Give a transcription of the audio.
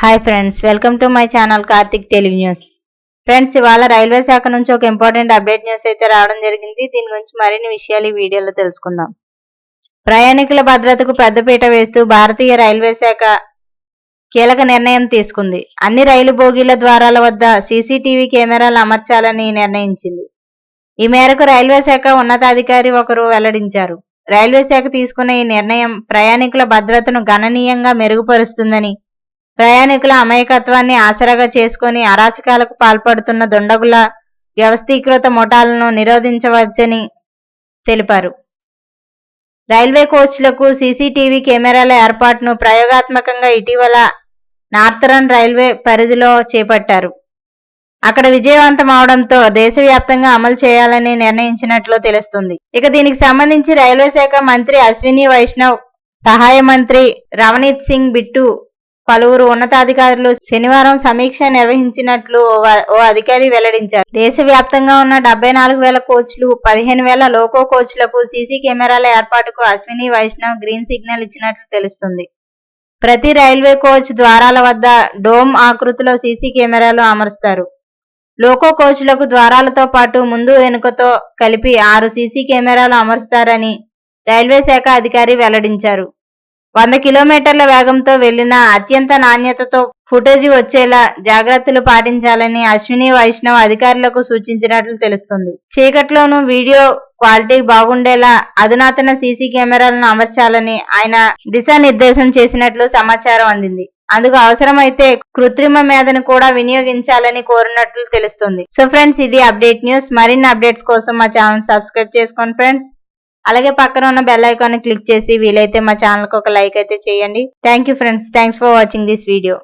Hi friends, welcome to my channel Karthik Telugu news. Friends, ఇవాళ railway శాఖ నుంచి ఒక ఇంపార్టెంట్ అప్డేట్ న్యూస్ అయితే రావడం జరిగింది. దీని గురించి మరిన్ని విషయాలు ఈ వీడియోలో తెలుసుకుందాం. ప్రయాణికుల భద్రతకు పెద్దపీట వేస్తూ భారతీయ రైల్వే శాఖ కీలక నిర్ణయం తీసుకుంది. అన్ని రైలు బోగీల ద్వారాల వద్ద సీసీటీవీ కెమెరాలు అమర్చాలని నిర్ణయించింది. ఈ మేరకు రైల్వే శాఖ ఉన్నతాధికారి ఒకరు వెల్లడించారు. రైల్వే శాఖ తీసుకున్న ఈ నిర్ణయం ప్రయాణికుల భద్రతను గణనీయంగా మెరుగుపరుస్తుందని, ప్రయాణికుల అమాయకత్వాన్ని ఆసరాగా చేసుకుని అరాచకాలకు పాల్పడుతున్న దుండగుల వ్యవస్థీకృత ముఠాలను నిరోధించవచ్చని తెలిపారు. రైల్వే కోచ్లకు సీసీటీవీ కెమెరాల ఏర్పాటును ప్రయోగాత్మకంగా ఇటీవల నార్థరన్ రైల్వే పరిధిలో చేపట్టారు. అక్కడ విజయవంతం అవడంతో దేశవ్యాప్తంగా అమలు చేయాలని నిర్ణయించినట్లు తెలుస్తుంది. ఇక దీనికి సంబంధించి రైల్వే శాఖ మంత్రి అశ్విని వైష్ణవ్, సహాయ మంత్రి రవనీత్ సింగ్ బిట్టు, పలువురు ఉన్నతాధికారులు శనివారం సమీక్ష నిర్వహించినట్లు ఓ అధికారి వెల్లడించారు. దేశవ్యాప్తంగా ఉన్న 74,000 కోచ్లు, 15,000 లోకో కోచ్లకు సీసీ కెమెరాల ఏర్పాటుకు అశ్విని వైష్ణవ్ గ్రీన్ సిగ్నల్ ఇచ్చినట్లు తెలుస్తుంది. ప్రతి రైల్వే కోచ్ ద్వారాల వద్ద డోమ్ ఆకృతిలో సీసీ కెమెరాలు అమరుస్తారు. లోకో కోచ్లకు ద్వారాలతో పాటు ముందు వెనుకతో కలిపి 6 సీసీ కెమెరాలు అమరుస్తారని రైల్వే శాఖ అధికారి వెల్లడించారు. 100 కిలోమీటర్ల వేగంతో వెళ్లిన అత్యంత నాణ్యతతో ఫుటేజీ వచ్చేలా జాగ్రత్తలు పాటించాలని అశ్విని వైష్ణవ్ అధికారులకు సూచించినట్లు తెలుస్తుంది. చీకట్లోనూ వీడియో క్వాలిటీ బాగుండేలా అధునాతన సీసీ కెమెరాలను అమర్చాలని ఆయన దిశానిర్దేశం చేసినట్లు సమాచారం అందింది. అందుకు అవసరమైతే కృత్రిమ మేధను కూడా వినియోగించాలని కోరినట్లు తెలుస్తుంది. సో ఫ్రెండ్స్, ఇది అప్డేట్ న్యూస్. మరిన్ని అప్డేట్స్ కోసం మా ఛానల్ సబ్స్క్రైబ్ చేసుకోండి ఫ్రెండ్స్. అలాగే పక్కన ఉన్న బెల్ ఐకాన్ క్లిక్ చేసి వీలైతే మా ఛానల్ కు ఒక లైక్ అయితే చేయండి. Thank you friends. Thanks for watching this video.